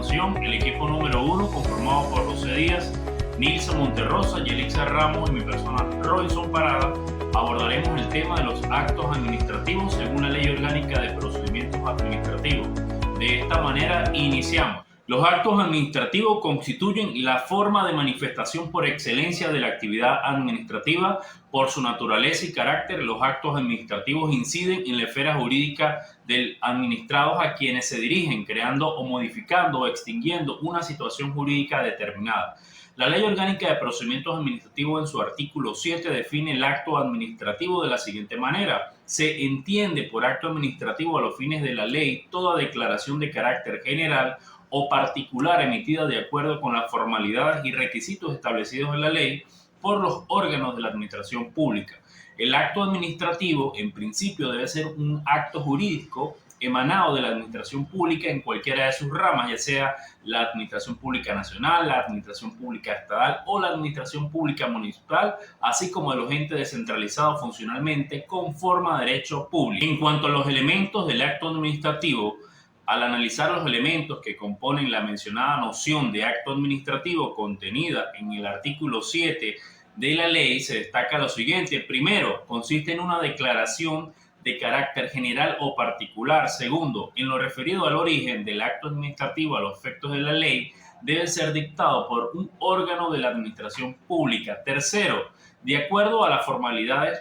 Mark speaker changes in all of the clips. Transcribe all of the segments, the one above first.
Speaker 1: continuación, el equipo número 1, conformado por José Díaz, Nilson Monterrosa, Yelixa Ramos y mi persona Robinson Parada, abordaremos el tema de los actos administrativos según la Ley Orgánica de Procedimientos Administrativos. De esta manera iniciamos. Los actos administrativos constituyen la forma de manifestación por excelencia de la actividad administrativa. Por su naturaleza y carácter, los actos administrativos inciden en la esfera jurídica del administrado a quienes se dirigen, creando o modificando o extinguiendo una situación jurídica determinada. La Ley Orgánica de Procedimientos Administrativos en su artículo 7 define el acto administrativo de la siguiente manera. Se entiende por acto administrativo a los fines de la ley toda declaración de carácter general o particular emitida de acuerdo con las formalidades y requisitos establecidos en la ley por los órganos de la administración pública. El acto administrativo, en principio, debe ser un acto jurídico emanado de la administración pública en cualquiera de sus ramas, ya sea la administración pública nacional, la administración pública estatal o la administración pública municipal, así como de los entes descentralizados funcionalmente con forma de derecho público. En cuanto a los elementos del acto administrativo, al analizar los elementos que componen la mencionada noción de acto administrativo contenida en el artículo 7 de la ley, se destaca lo siguiente. Primero, consiste en una declaración de carácter general o particular. Segundo, en lo referido al origen del acto administrativo a los efectos de la ley, debe ser dictado por un órgano de la administración pública. Tercero, de acuerdo a las formalidades,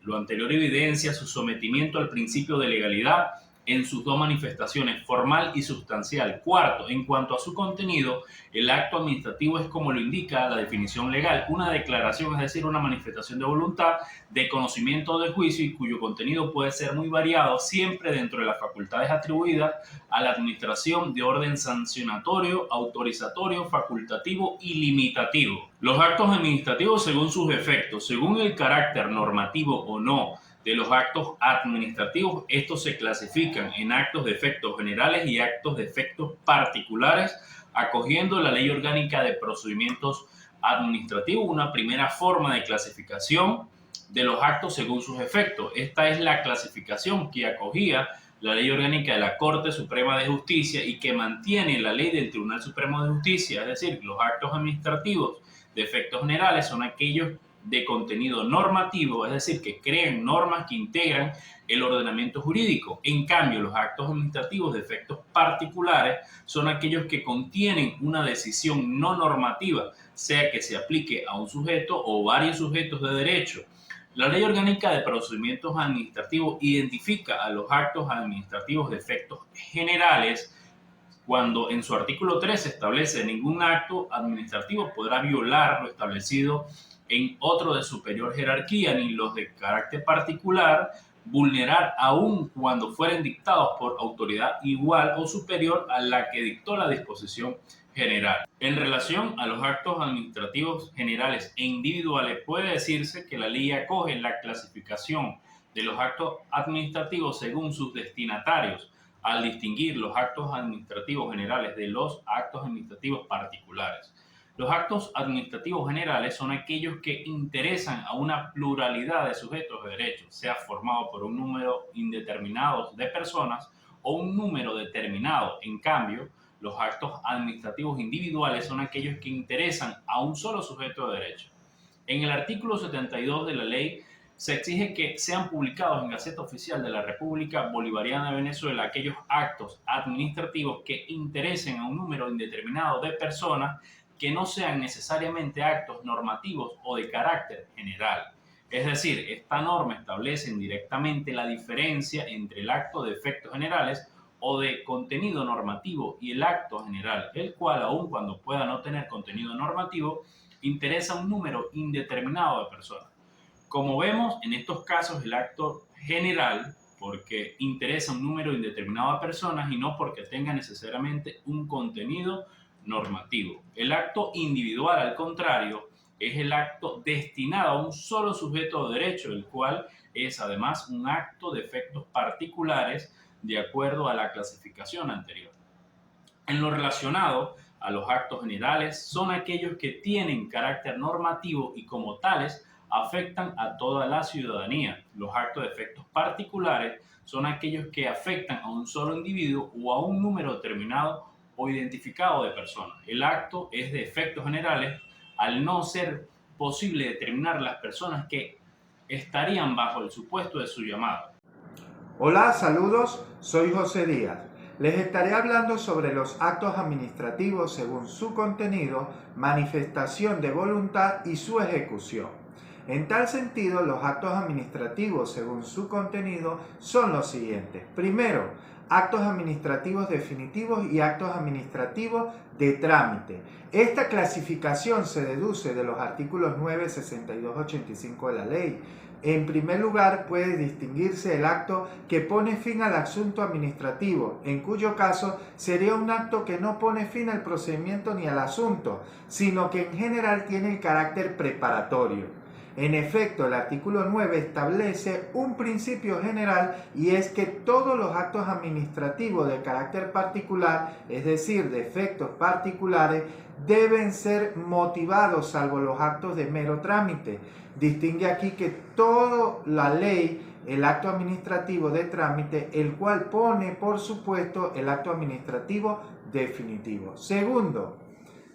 Speaker 1: lo anterior evidencia su sometimiento al principio de legalidad en sus dos manifestaciones, formal y sustancial. Cuarto, en cuanto a su contenido, el acto administrativo es, como lo indica la definición legal, una declaración, es decir, una manifestación de voluntad, de conocimiento o de juicio, y cuyo contenido puede ser muy variado, siempre dentro de las facultades atribuidas a la administración de orden sancionatorio, autorizatorio, facultativo y limitativo. Los actos administrativos según sus efectos, según el carácter normativo o no de los actos administrativos, estos se clasifican en actos de efectos generales y actos de efectos particulares, acogiendo la Ley Orgánica de Procedimientos Administrativos, una primera forma de clasificación de los actos según sus efectos. Esta es la clasificación que acogía la Ley Orgánica de la Corte Suprema de Justicia y que mantiene la ley del Tribunal Supremo de Justicia, es decir, los actos administrativos de efectos generales son aquellos de contenido normativo, es decir, que crean normas que integran el ordenamiento jurídico. En cambio, los actos administrativos de efectos particulares son aquellos que contienen una decisión no normativa, sea que se aplique a un sujeto o varios sujetos de derecho. La Ley Orgánica de Procedimientos Administrativos identifica a los actos administrativos de efectos generales cuando en su artículo 3 establece ningún acto administrativo podrá violar lo establecido en otro de superior jerarquía, ni los de carácter particular vulnerar aun cuando fueren dictados por autoridad igual o superior a la que dictó la disposición general. En relación a los actos administrativos generales e individuales, puede decirse que la ley acoge la clasificación de los actos administrativos según sus destinatarios, al distinguir los actos administrativos generales de los actos administrativos particulares. Los actos administrativos generales son aquellos que interesan a una pluralidad de sujetos de derecho, sea formado por un número indeterminado de personas o un número determinado. En cambio, los actos administrativos individuales son aquellos que interesan a un solo sujeto de derecho. En el artículo 72 de la ley se exige que sean publicados en Gaceta Oficial de la República Bolivariana de Venezuela aquellos actos administrativos que interesen a un número indeterminado de personas que no sean necesariamente actos normativos o de carácter general. Es decir, esta norma establece directamente la diferencia entre el acto de efectos generales o de contenido normativo y el acto general, el cual, aun cuando pueda no tener contenido normativo, interesa a un número indeterminado de personas. Como vemos, en estos casos el acto general, porque interesa a un número indeterminado de personas y no porque tenga necesariamente un contenido normativo. El acto individual, al contrario, es el acto destinado a un solo sujeto de derecho, el cual es además un acto de efectos particulares de acuerdo a la clasificación anterior. En lo relacionado a los actos generales, son aquellos que tienen carácter normativo y como tales afectan a toda la ciudadanía. Los actos de efectos particulares son aquellos que afectan a un solo individuo o a un número determinado o identificado de persona. El acto es de efectos generales al no ser posible determinar las personas que estarían bajo el supuesto de su llamado.
Speaker 2: Hola, saludos, soy José Díaz. Les estaré hablando sobre los actos administrativos según su contenido, manifestación de voluntad y su ejecución. En tal sentido, los actos administrativos según su contenido son los siguientes. Primero, actos administrativos definitivos y actos administrativos de trámite. Esta clasificación se deduce de los artículos 9, 62, 85 de la ley. En primer lugar, puede distinguirse el acto que pone fin al asunto administrativo, en cuyo caso sería un acto que no pone fin al procedimiento ni al asunto, sino que en general tiene el carácter preparatorio. En efecto, el artículo 9 establece un principio general y es que todos los actos administrativos de carácter particular, es decir, de efectos particulares, deben ser motivados salvo los actos de mero trámite. Distingue aquí que toda la ley, el acto administrativo de trámite, el cual pone por supuesto el acto administrativo definitivo. Segundo,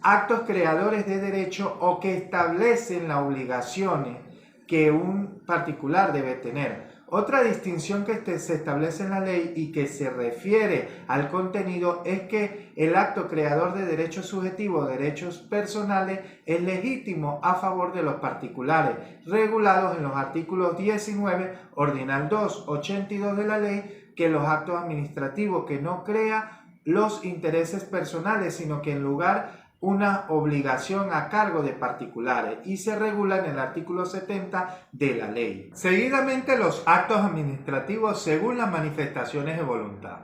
Speaker 2: actos creadores de derecho o que establecen las obligaciones que un particular debe tener. Otra distinción que se establece en la ley y que se refiere al contenido es que el acto creador de derechos subjetivos, derechos personales, es legítimo a favor de los particulares, regulados en los artículos 19, ordinal 2, 82 de la ley, que los actos administrativos que no crean los intereses personales, sino que en lugar una obligación a cargo de particulares y se regula en el artículo 70 de la ley. Seguidamente, los actos administrativos según las manifestaciones de voluntad.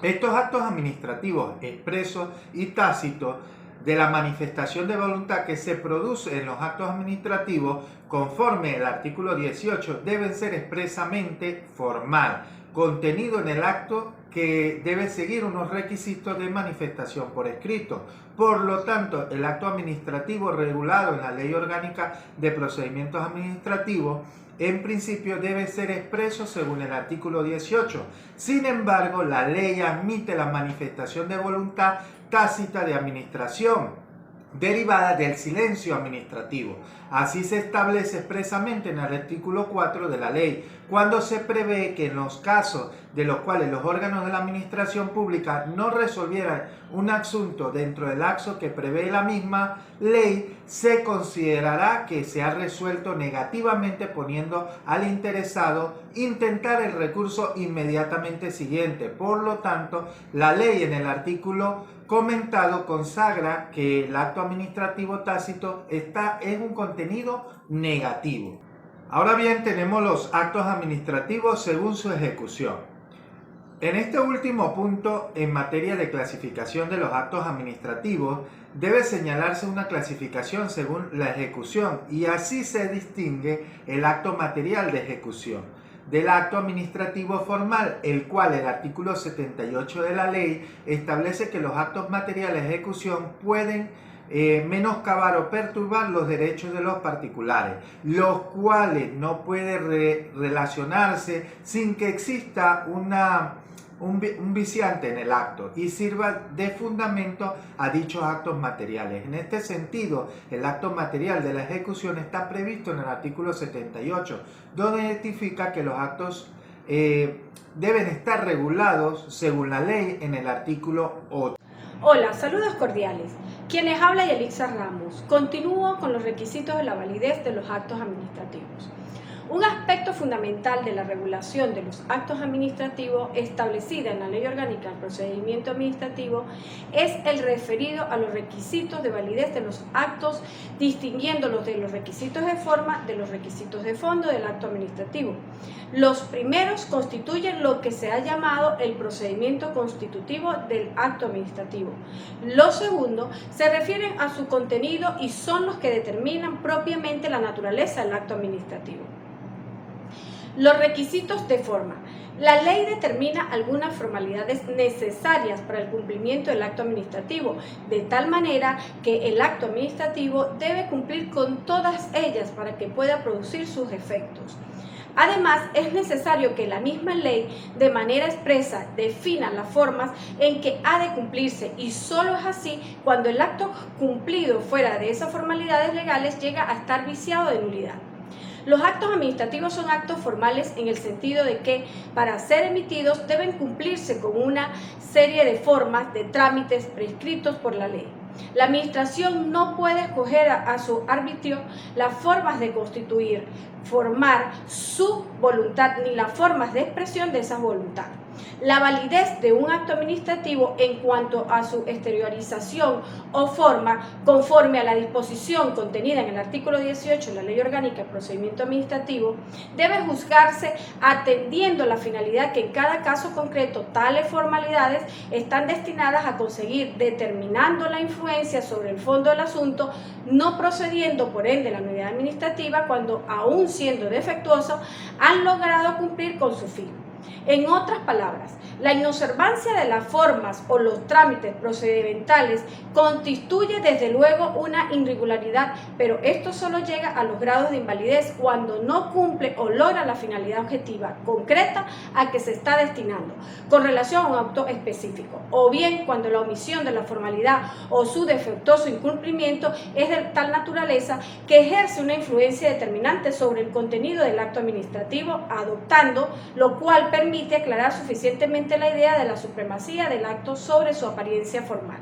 Speaker 2: Estos actos administrativos expresos y tácitos de la manifestación de voluntad que se produce en los actos administrativos conforme al artículo 18 deben ser expresamente formal, contenido en el acto que debe seguir unos requisitos de manifestación por escrito. Por lo tanto, el acto administrativo regulado en la Ley Orgánica de Procedimientos Administrativos en principio debe ser expreso según el artículo 18. Sin embargo, la ley admite la manifestación de voluntad tácita de administración derivada del silencio administrativo. Así se establece expresamente en el artículo 4 de la ley, cuando se prevé que en los casos de los cuales los órganos de la administración pública no resolvieran un asunto dentro del lapso que prevé la misma ley, se considerará que se ha resuelto negativamente, poniendo al interesado intentar el recurso inmediatamente siguiente. Por lo tanto, la ley en el artículo comentado consagra que el acto administrativo tácito es un contenido negativo. Ahora bien, tenemos los actos administrativos según su ejecución. En este último punto, en materia de clasificación de los actos administrativos, debe señalarse una clasificación según la ejecución y así se distingue el acto material de ejecución del acto administrativo formal, el cual el artículo 78 de la ley establece que los actos materiales de ejecución pueden menoscabar o perturbar los derechos de los particulares, los cuales no pueden relacionarse sin que exista un viciante en el acto y sirva de fundamento a dichos actos materiales. En este sentido, el acto material de la ejecución está previsto en el artículo 78, donde identifica que los actos deben estar regulados según la ley en el artículo 8.
Speaker 3: Hola, saludos cordiales. Quienes habla Yelixa Ramos. Continúo con los requisitos de la validez de los actos administrativos. Un aspecto fundamental de la regulación de los actos administrativos establecida en la Ley Orgánica del Procedimiento Administrativo es el referido a los requisitos de validez de los actos, distinguiéndolos de los requisitos de forma de los requisitos de fondo del acto administrativo. Los primeros constituyen lo que se ha llamado el procedimiento constitutivo del acto administrativo. Los segundos se refieren a su contenido y son los que determinan propiamente la naturaleza del acto administrativo. Los requisitos de forma. La ley determina algunas formalidades necesarias para el cumplimiento del acto administrativo, de tal manera que el acto administrativo debe cumplir con todas ellas para que pueda producir sus efectos. Además, es necesario que la misma ley de manera expresa defina las formas en que ha de cumplirse, y solo es así cuando el acto cumplido fuera de esas formalidades legales llega a estar viciado de nulidad. Los actos administrativos son actos formales en el sentido de que, para ser emitidos, deben cumplirse con una serie de formas, de trámites prescritos por la ley. La Administración no puede escoger a su arbitrio las formas de constituir, formar su voluntad ni las formas de expresión de esa voluntad. La validez de un acto administrativo en cuanto a su exteriorización o forma, conforme a la disposición contenida en el artículo 18 de la Ley Orgánica de Procedimiento Administrativo, debe juzgarse atendiendo la finalidad que en cada caso concreto tales formalidades están destinadas a conseguir, determinando la influencia sobre el fondo del asunto, no procediendo por ende la nulidad administrativa cuando, aun siendo defectuosos, han logrado cumplir con su fin. En otras palabras, la inobservancia de las formas o los trámites procedimentales constituye desde luego una irregularidad, pero esto solo llega a los grados de invalidez cuando no cumple o logra la finalidad objetiva concreta a que se está destinando con relación a un acto específico, o bien cuando la omisión de la formalidad o su defectuoso incumplimiento es de tal naturaleza que ejerce una influencia determinante sobre el contenido del acto administrativo, adoptando lo cual permite aclarar suficientemente la idea de la supremacía del acto sobre su apariencia formal.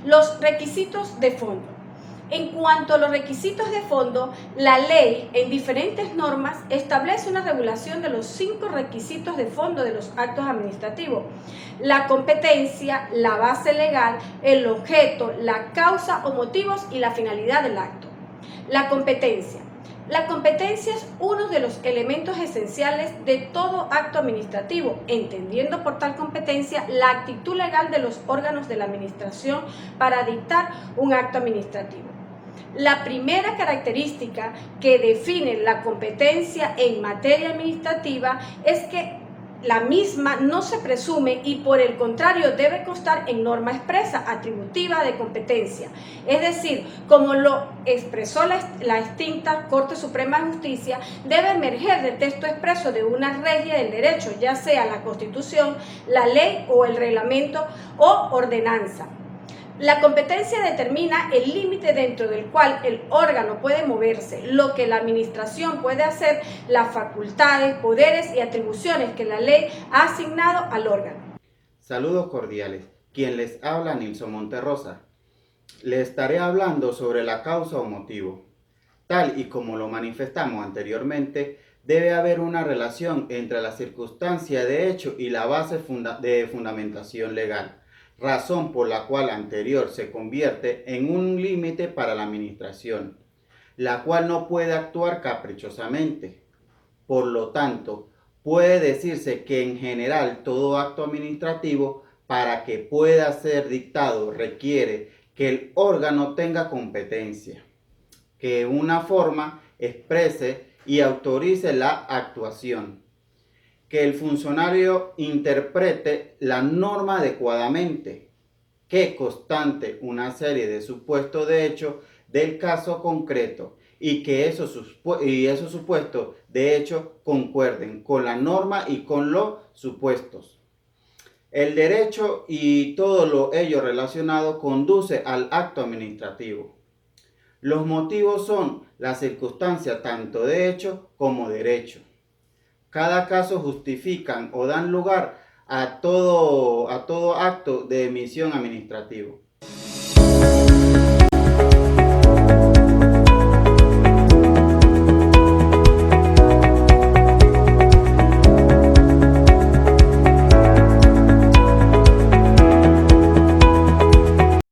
Speaker 3: Los requisitos de fondo. En cuanto a los requisitos de fondo, la ley en diferentes normas establece una regulación de los 5 requisitos de fondo de los actos administrativos: la competencia, la base legal, el objeto, la causa o motivos y la finalidad del acto. La competencia. La competencia es uno de los elementos esenciales de todo acto administrativo, entendiendo por tal competencia la actitud legal de los órganos de la administración para dictar un acto administrativo. La primera característica que define la competencia en materia administrativa es que la misma no se presume y por el contrario debe constar en norma expresa atributiva de competencia, es decir, como lo expresó la extinta Corte Suprema de Justicia, debe emerger del texto expreso de una regia del derecho, ya sea la Constitución, la ley o el reglamento o ordenanza. La competencia determina el límite dentro del cual el órgano puede moverse, lo que la administración puede hacer, las facultades, poderes y atribuciones que la ley ha asignado al órgano.
Speaker 4: Saludos cordiales. Quien les habla, Nilson Monterrosa. Les estaré hablando sobre la causa o motivo. Tal y como lo manifestamos anteriormente, debe haber una relación entre la circunstancia de hecho y la base de fundamentación legal, razón por la cual anterior se convierte en un límite para la administración, la cual no puede actuar caprichosamente. Por lo tanto, puede decirse que en general todo acto administrativo, para que pueda ser dictado, requiere que el órgano tenga competencia, que una forma exprese y autorice la actuación, que el funcionario interprete la norma adecuadamente, que constante una serie de supuestos de hecho del caso concreto y que esos supuestos de hecho concuerden con la norma y con los supuestos. El derecho y todo ello relacionado conduce al acto administrativo. Los motivos son las circunstancias tanto de hecho como derecho. Cada caso justifican o dan lugar a todo acto de emisión administrativo.